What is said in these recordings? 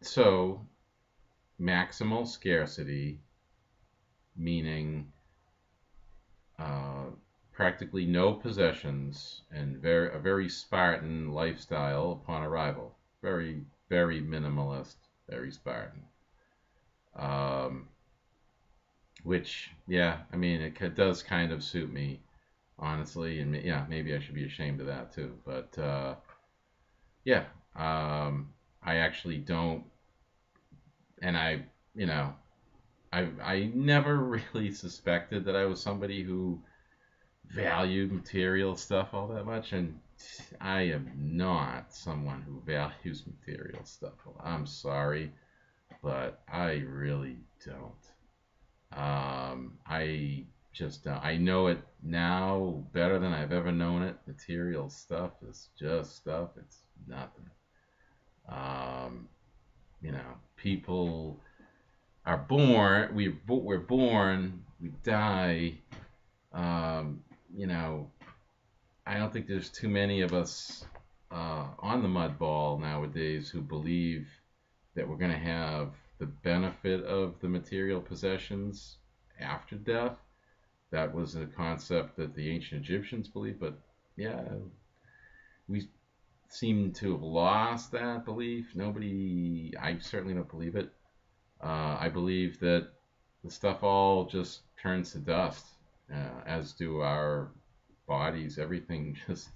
So maximal scarcity, meaning uh, practically no possessions and a very Spartan lifestyle upon arrival. Very, very minimalist, very Spartan. Um, which, yeah, I mean, it does kind of suit me, honestly. And yeah, maybe I should be ashamed of that too. But yeah, I actually don't, and you know, I never really suspected that I was somebody who valued material stuff all that much, and I am not someone who values material stuff. I'm sorry, but I really don't. I just don't. I know it now better than I've ever known it. Material stuff is just stuff. It's nothing. Um, People are born. We're born. We die. Um, you know, I don't think there's too many of us on the mud ball nowadays who believe that we're going to have the benefit of the material possessions after death. That was a concept that the ancient Egyptians believed, but yeah, we seem to have lost that belief. Nobody, I certainly don't believe it. I believe that the stuff all just turns to dust, as do our bodies. Everything just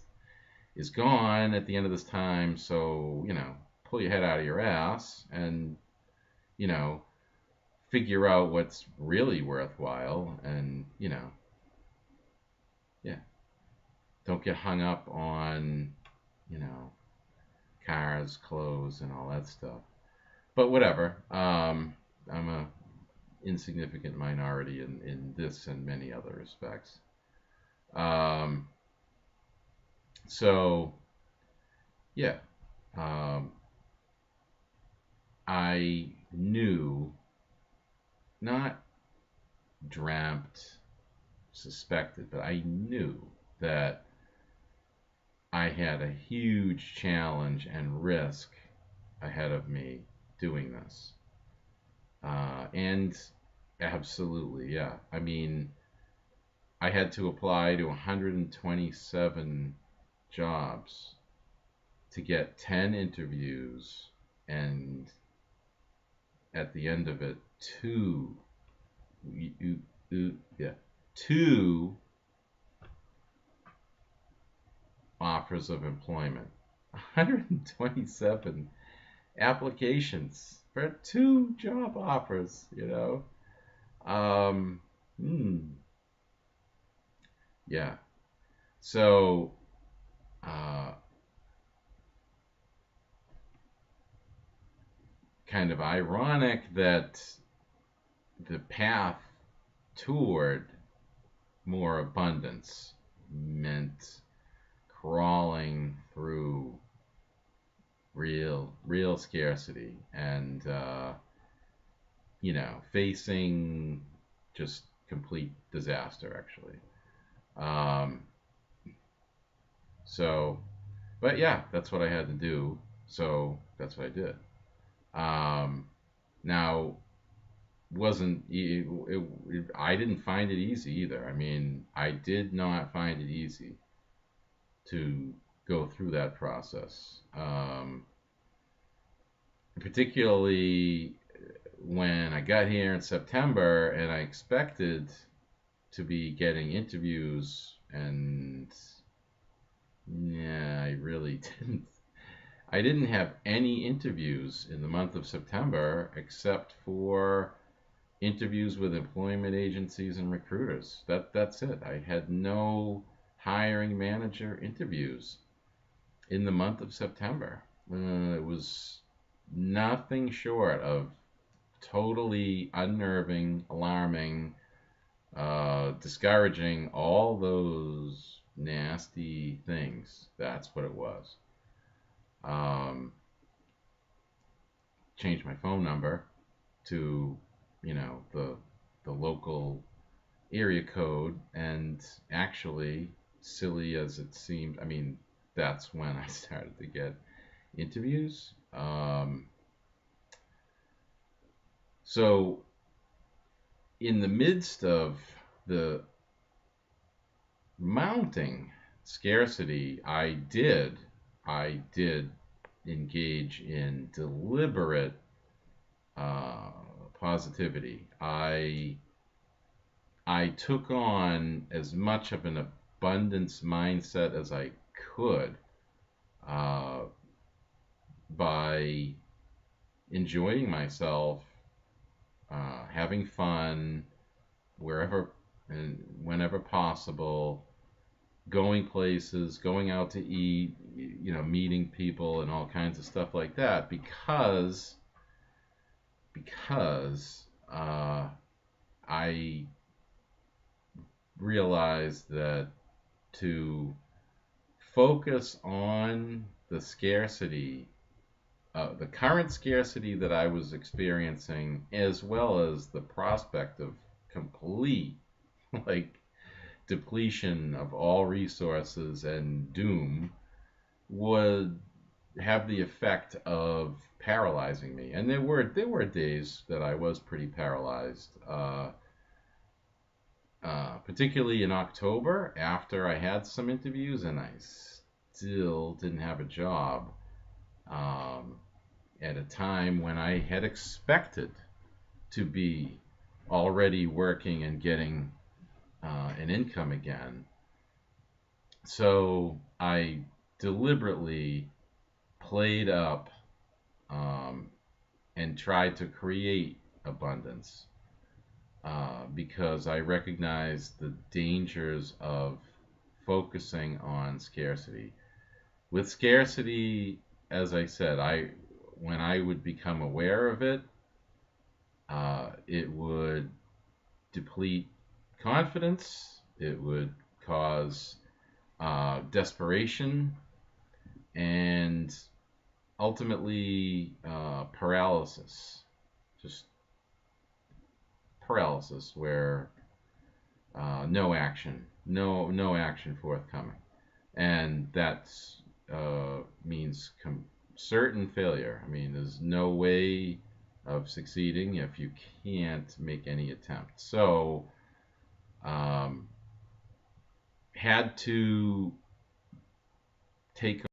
is gone at the end of this time. So, pull your head out of your ass and, you know, figure out what's really worthwhile and, yeah, don't get hung up on, you know, cars, clothes, and all that stuff. But whatever. I'm a insignificant minority in this and many other respects. Um, so, yeah, um, I knew, not dreamt, suspected, but I knew that I had a huge challenge and risk ahead of me doing this. And absolutely, yeah. I mean, I had to apply to 127 jobs to get 10 interviews, and at the end of it, yeah, two offers of employment. 127 applications for two job offers. Um, hmm, yeah. So, uh, kind of ironic that the path toward more abundance meant crawling through real scarcity and facing just complete disaster actually. um, so but yeah, that's what I had to do, so that's what I did. Now, wasn't I didn't find it easy either. I mean, I did not find it easy to go through that process, particularly when I got here in September and I expected to be getting interviews, and yeah, I really didn't. I didn't have any interviews in the month of September except for interviews with employment agencies and recruiters. That's it. I had no hiring manager interviews in the month of September. It was nothing short of totally unnerving, alarming, discouraging, all those nasty things. That's what it was. Um, Changed my phone number to, the local area code, and actually, silly as it seemed, I mean, that's when I started to get interviews. So in the midst of the mounting scarcity, I did engage in deliberate uh, positivity. I took on as much of an abundance mindset as I could uh, by enjoying myself, having fun wherever and whenever possible, going places, going out to eat, meeting people and all kinds of stuff like that, because I realized that to focus on the scarcity, the current scarcity that I was experiencing, as well as the prospect of complete, like, depletion of all resources and doom, would have the effect of paralyzing me. And there were days that I was pretty paralyzed, particularly in October after I had some interviews and I still didn't have a job, um, at a time when I had expected to be already working and getting an income again. So I deliberately played up, um, and tried to create abundance, because I recognized the dangers of focusing on scarcity. With scarcity, as I said, when I would become aware of it, it would deplete confidence. It would cause desperation and ultimately paralysis. Just paralysis where no action, no action forthcoming, and that means certain failure. I mean, there's no way of succeeding if you can't make any attempt. So, um, had to take